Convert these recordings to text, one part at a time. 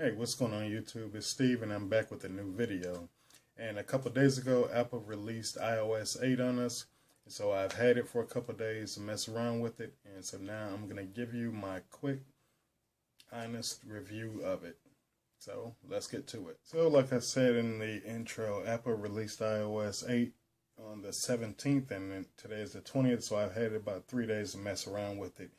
Hey, what's going on YouTube? It's Steve and I'm back with a new video. And a couple days ago, Apple released iOS 8 on us. And so I've had it for a couple days to mess around with it. And so now I'm going to give you my quick, honest review of it. So let's get to it. So like I said in the intro, Apple released iOS 8 on the 17th and today is the 20th. So I've had about 3 days to mess around with it.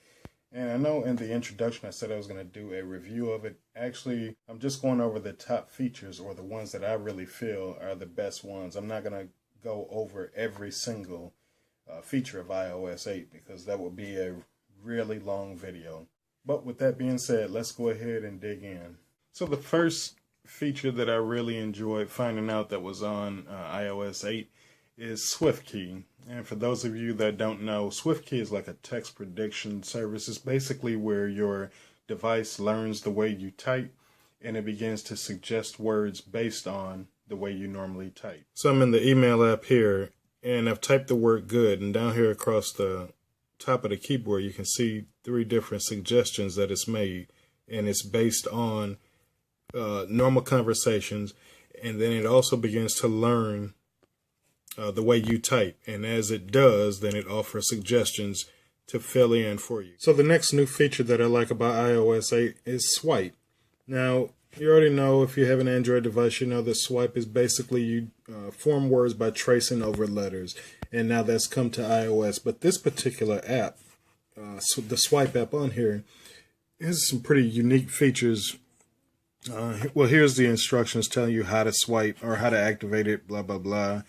And I know in the introduction I said I was going to do a review of it. Actually, I'm just going over the top features or the ones that I really feel are the best ones. I'm not going to go over every single feature of iOS 8 because that would be a really long video. But with that being said, let's go ahead and dig in. So the first feature that I really enjoyed finding out that was on iOS 8 is SwiftKey. And for those of you that don't know, SwiftKey is like a text prediction service. It's basically where your device learns the way you type and it begins to suggest words based on the way you normally type. So I'm in the email app here and I've typed the word good, and down here across the top of the keyboard you can see 3 different suggestions that it's made, and it's based on normal conversations, and then it also begins to learn the way you type, and as it does, then it offers suggestions to fill in for you. So the next new feature that I like about iOS 8 is swipe. Now, you already know, if you have an Android device, you know that swipe is basically you form words by tracing over letters, and now that's come to iOS. But this particular app, so the swipe app on here, has some pretty unique features. Well, here's the instructions telling you how to swipe or how to activate it, blah, blah, blah.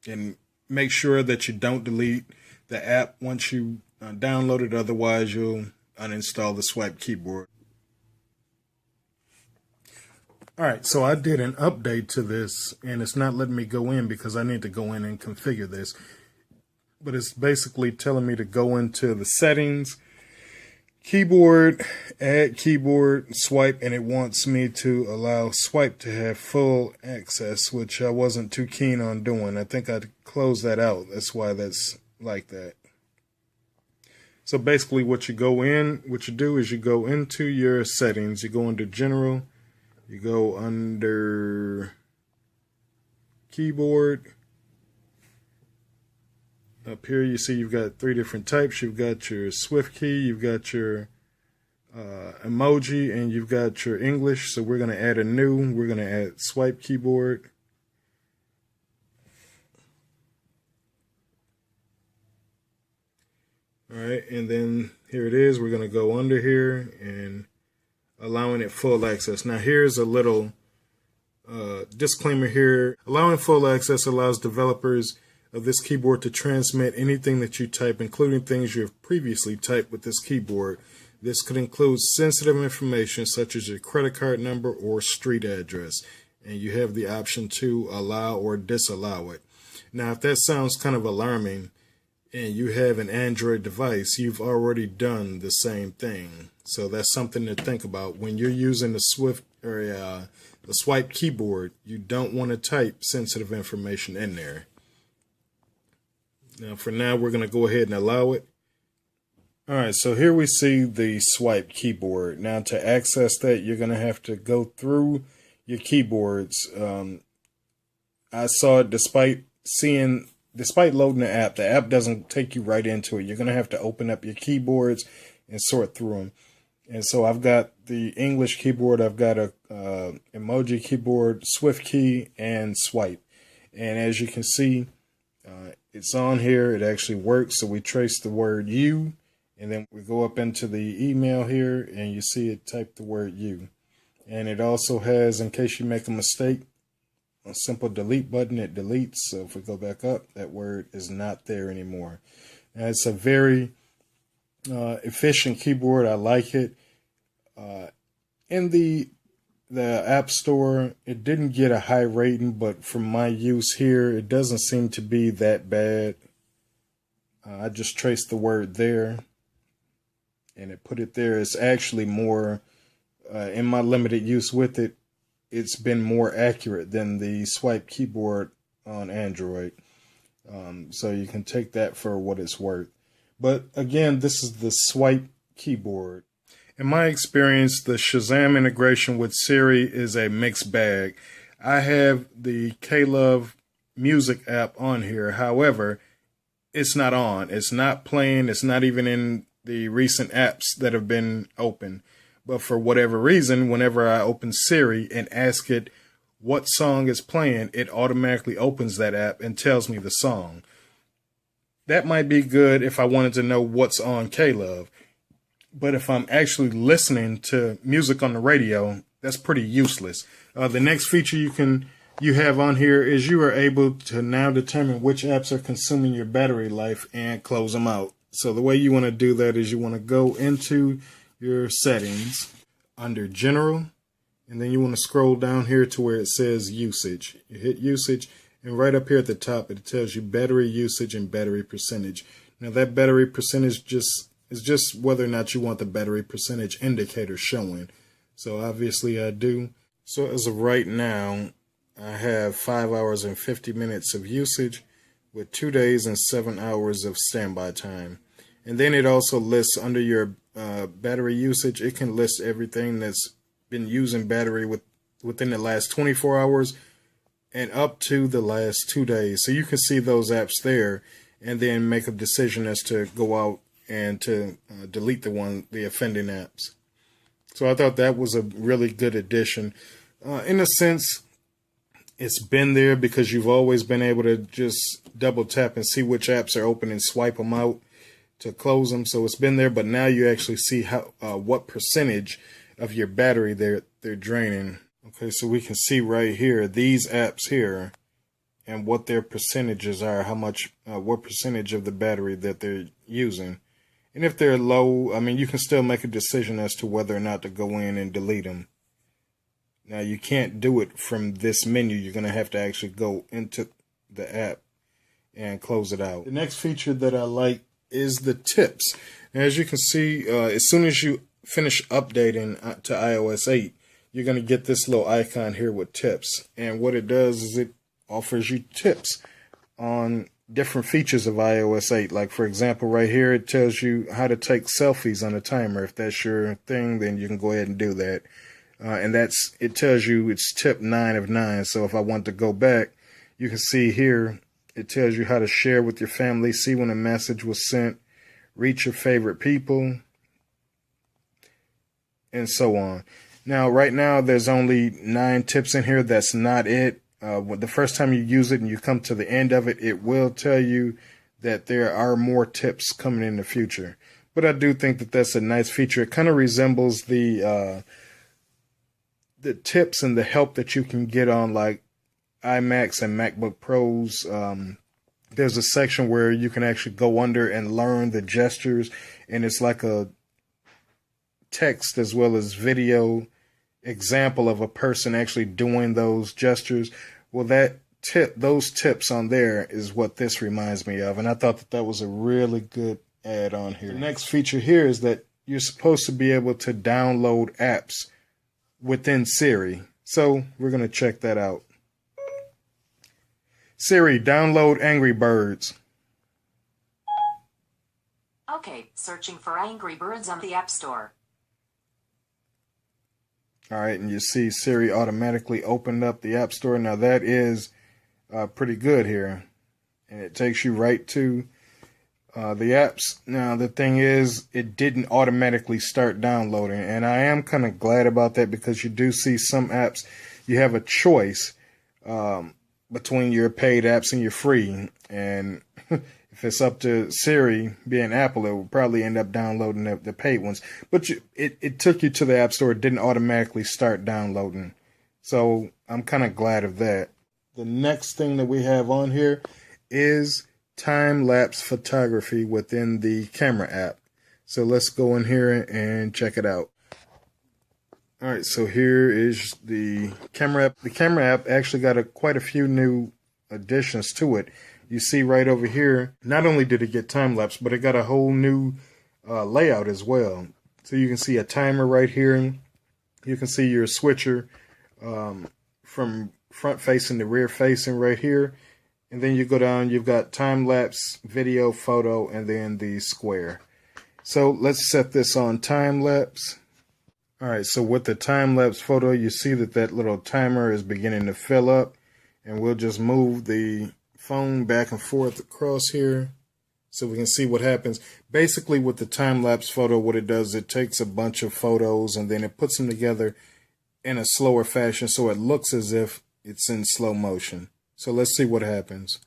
And make sure that you don't delete the app once you download it, otherwise you'll uninstall the swipe keyboard. Alright, so I did an update to this and it's not letting me go in because I need to go in and configure this. But it's basically telling me to go into the settings, keyboard, add keyboard, swipe, and it wants me to allow swipe to have full access, which I wasn't too keen on doing. I think I'd close that out. That's why that's like that. So basically what you do is you go into your settings, you go under general, you go under keyboard. Up here you see you've got 3 different types. You've got your SwiftKey, you've got your emoji, and you've got your English. So we're going to add we're going to add swipe keyboard. Alright, and then here it is. We're going to go under here and allowing it full access. Now here's a little disclaimer here. Allowing full access allows developers of this keyboard to transmit anything that you type, including things you have previously typed with this keyboard. This could include sensitive information such as your credit card number or street address, and you have the option to allow or disallow it. Now, if that sounds kind of alarming and you have an Android device, you've already done the same thing. So that's something to think about when you're using the the swipe keyboard. You don't want to type sensitive information in there. Now, for now, we're going to go ahead and allow it. Alright, so here we see the swipe keyboard. Now, to access that, you're going to have to go through your keyboards. I saw it despite loading the app doesn't take you right into it. You're going to have to open up your keyboards and sort through them. And so I've got the English keyboard, I've got a emoji keyboard, SwiftKey, and swipe. And as you can see, it's on here. It actually works. So we trace the word you, and then we go up into the email here, and you see it type the word you. And it also has, in case you make a mistake, a simple delete button. It deletes. So if we go back up, that word is not there anymore. And it's a very efficient keyboard. I like it. In the App Store, it didn't get a high rating, but from my use here, it doesn't seem to be that bad. I just traced the word there, and it put it there. It's actually more, in my limited use with it, it's been more accurate than the swipe keyboard on Android. So you can take that for what it's worth. But again, this is the swipe keyboard. In my experience, the Shazam integration with Siri is a mixed bag. I have the K-Love music app on here. However, it's not on. It's not playing. It's not even in the recent apps that have been open. But for whatever reason, whenever I open Siri and ask it what song is playing, it automatically opens that app and tells me the song. That might be good if I wanted to know what's on K-Love. But if I'm actually listening to music on the radio, that's pretty useless. The next feature you have on here is you are able to now determine which apps are consuming your battery life and close them out. So the way you want to do that is you want to go into your settings under General, and then you want to scroll down here to where it says Usage. You hit Usage, and right up here at the top it tells you battery usage and battery percentage. Now that battery percentage is just whether or not you want the battery percentage indicator showing. So obviously I do. So as of right now, I have 5 hours and 50 minutes of usage with 2 days and 7 hours of standby time. And then it also lists under your battery usage, it can list everything that's been using battery within the last 24 hours and up to the last 2 days. So you can see those apps there and then make a decision as to go out and to delete the offending apps. So I thought that was a really good addition. In a sense, it's been there because you've always been able to just double tap and see which apps are open and swipe them out to close them. So it's been there, but now you actually see how what percentage of your battery they're draining. Okay, so we can see right here these apps here and what their percentages are, how much, what percentage of the battery that they're using. And if they're low, I mean, you can still make a decision as to whether or not to go in and delete them. Now, you can't do it from this menu. You're going to have to actually go into the app and close it out. The next feature that I like is the tips. Now, as you can see, as soon as you finish updating to iOS 8, you're going to get this little icon here with tips. And what it does is it offers you tips on different features of iOS 8. Like, for example, right here, it tells you how to take selfies on a timer. If that's your thing, then you can go ahead and do that. And it tells you it's tip 9 of 9. So if I want to go back, you can see here, it tells you how to share with your family, see when a message was sent, reach your favorite people, and so on. Now, right now, there's only 9 tips in here. That's not it. The first time you use it and you come to the end of it, it will tell you that there are more tips coming in the future. But I do think that that's a nice feature. It kind of resembles the tips and the help that you can get on like iMacs and MacBook Pros. There's a section where you can actually go under and learn the gestures, and it's like a text as well as video example of a person actually doing those gestures. Well, those tips on there is what this reminds me of, and I thought that was a really good add-on here. The next feature here is that you're supposed to be able to download apps within Siri. So we're going to check that out. Siri, download Angry Birds. Okay, searching for Angry Birds on the App Store. All right, and you see Siri automatically opened up the App Store. Now that is pretty good here. And it takes you right to the apps. Now the thing is, it didn't automatically start downloading. And I am kind of glad about that, because you do see some apps, you have a choice between your paid apps and your free. And if it's up to Siri, being Apple, it will probably end up downloading the paid ones. But it took you to the App Store. It didn't automatically start downloading. So I'm kind of glad of that. The next thing that we have on here is time-lapse photography within the camera app. So let's go in here and check it out. All right, so here is the camera app. The camera app actually got quite a few new additions to it. You see right over here, not only did it get time-lapse, but it got a whole new layout as well. So you can see a timer right here. You can see your switcher from front facing to rear facing right here. And then you go down, you've got time-lapse, video, photo, and then the square. So let's set this on time-lapse. Alright, so with the time-lapse photo, you see that that little timer is beginning to fill up. And we'll just move the phone back and forth across here so we can see what happens. Basically, with the time-lapse photo, what it does, it takes a bunch of photos and then it puts them together in a slower fashion so it looks as if it's in slow motion. So let's see what happens.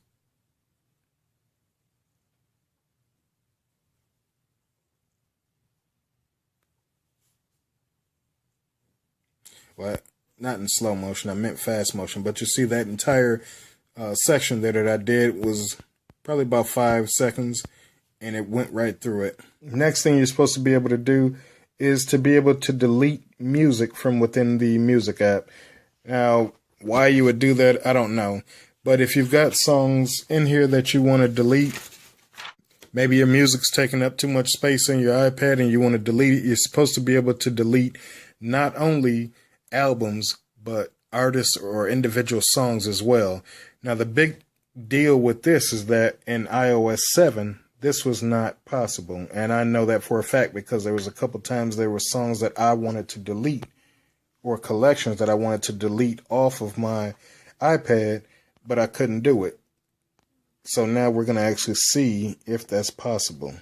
Well, not in slow motion, I meant fast motion, but you see that entire section there that I did was probably about 5 seconds, and it went right through it. Next thing you're supposed to be able to do is to be able to delete music from within the music app. Now, why you would do that, I don't know. But if you've got songs in here that you want to delete, maybe your music's taking up too much space in your iPad and you want to delete it, you're supposed to be able to delete not only albums, but artists or individual songs as well. Now, the big deal with this is that in iOS 7, this was not possible. And I know that for a fact because there was a couple times there were songs that I wanted to delete or collections that I wanted to delete off of my iPad, but I couldn't do it. So now we're going to actually see if that's possible.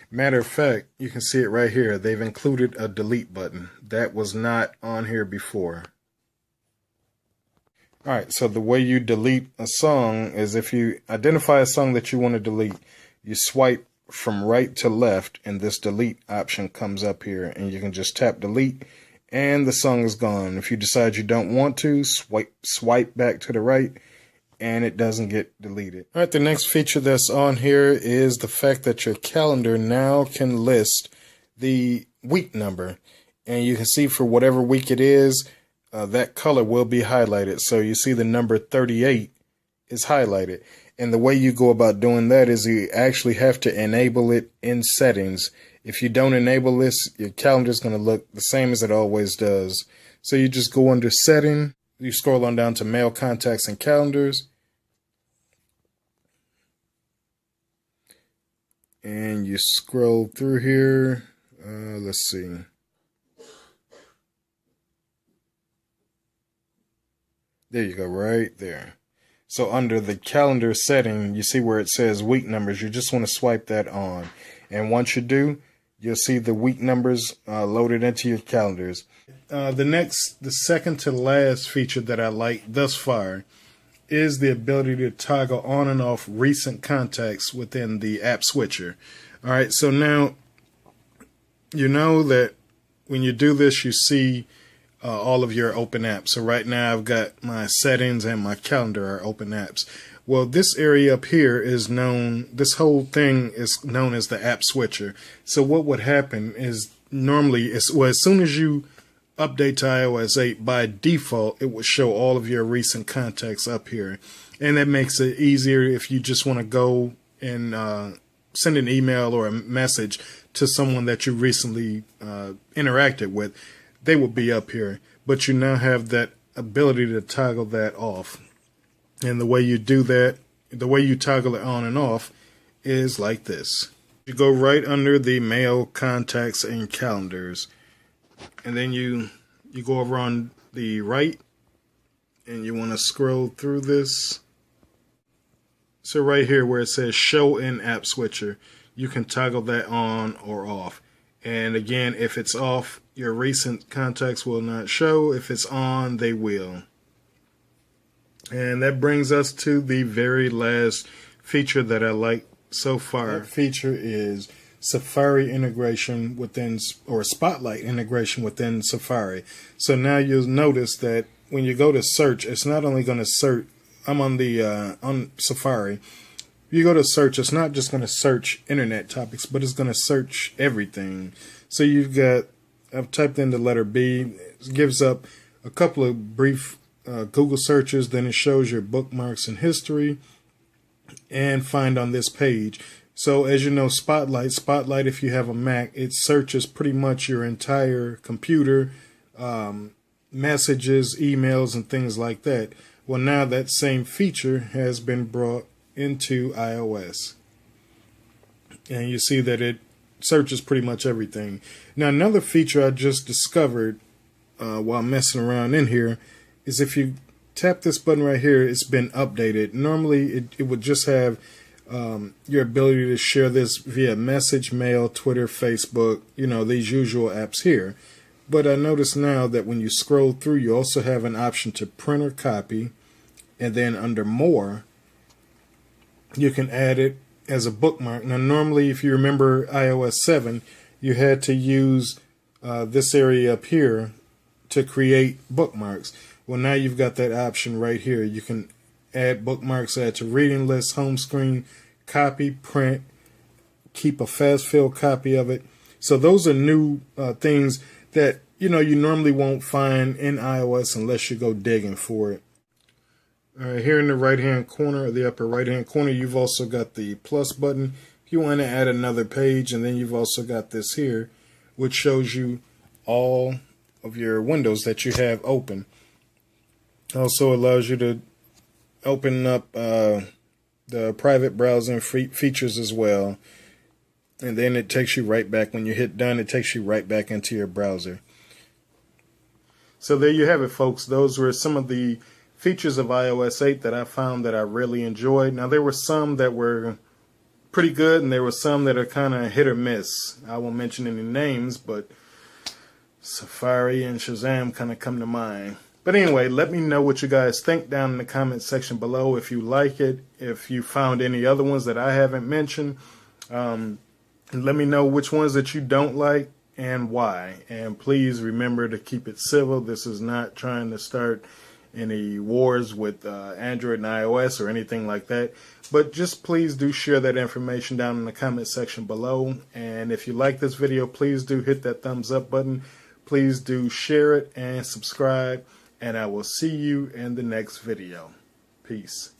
Matter of fact, you can see it right here. They've included a delete button. That was not on here before. Alright, so the way you delete a song is if you identify a song that you want to delete, you swipe from right to left and this delete option comes up here and you can just tap delete and the song is gone. If you decide you don't want to, swipe back to the right and it doesn't get deleted. Alright, the next feature that's on here is the fact that your calendar now can list the week number. And you can see for whatever week it is, that color will be highlighted. So you see the number 38 is highlighted. And the way you go about doing that is you actually have to enable it in settings. If you don't enable this, your calendar is going to look the same as it always does. So you just go under setting, you scroll on down to mail, contacts, and calendars. And you scroll through here. Let's see. There you go, right there. So under the calendar setting, you see where it says week numbers. You just want to swipe that on. And once you do, you'll see the week numbers loaded into your calendars. The second to last feature that I like thus far is the ability to toggle on and off recent contacts within the app switcher. All right, so now you know that when you do this, you see all of your open apps. So right now I've got my settings and my calendar are open apps. Well, this area up here is known, this whole thing is known as the app switcher. So what would happen is normally, as soon as you update to iOS 8, by default, it will show all of your recent contacts up here. And that makes it easier if you just want to go and send an email or a message to someone that you recently interacted with. They will be up here. But you now have that ability to toggle that off. And the way you do that, the way you toggle it on and off is like this. You go right under the mail, contacts, and calendars. And then you go over on the right and you want to scroll through this. So right here where it says show in app switcher, you can toggle that on or off. And again, if it's off, your recent contacts will not show. If it's on, they will. And that brings us to the very last feature that I like so far. That feature is Safari integration within, or Spotlight integration within Safari. So now you'll notice that when you go to search, it's not only going to search. I'm on the on Safari. You go to search, it's not just going to search internet topics, but it's going to search everything. So you've got, I've typed in the letter B. It gives up a couple of brief Google searches. Then it shows your bookmarks and history and find on this page. So as you know, Spotlight, if you have a Mac, it searches pretty much your entire computer, messages, emails, and things like that. Well, now that same feature has been brought into iOS. And you see that it searches pretty much everything. Now, another feature I just discovered while messing around in here is if you tap this button right here, it's been updated. Normally, it would just have your ability to share this via message, mail, Twitter, Facebook, you know, these usual apps here. But I notice now that when you scroll through, you also have an option to print or copy. And then under more, you can add it as a bookmark. Now, normally, if you remember iOS 7, you had to use this area up here to create bookmarks. Well, now you've got that option right here. You can add bookmarks, add to reading list, home screen, copy, print, keep a fast fill copy of it. So those are new things that, you know, you normally won't find in iOS unless you go digging for it. All right, here in the right-hand corner, or the upper right-hand corner, you've also got the plus button. If you want to add another page, and then you've also got this here, which shows you all of your windows that you have open. Also allows you to open up the private browsing features as well. And then it takes you right back, when you hit done, it takes you right back into your browser. So there you have it, folks. Those were some of the features of iOS 8 that I found that I really enjoyed. Now, there were some that were pretty good, and there were some that are kind of hit or miss. I won't mention any names, but Safari and Shazam kind of come to mind. But anyway, let me know what you guys think down in the comment section below. If you like it, if you found any other ones that I haven't mentioned, let me know which ones that you don't like and why. And please remember to keep it civil. This is not trying to start any wars with Android and iOS or anything like that. But just please do share that information down in the comment section below. And if you like this video, please do hit that thumbs up button. Please do share it and subscribe. And I will see you in the next video. Peace.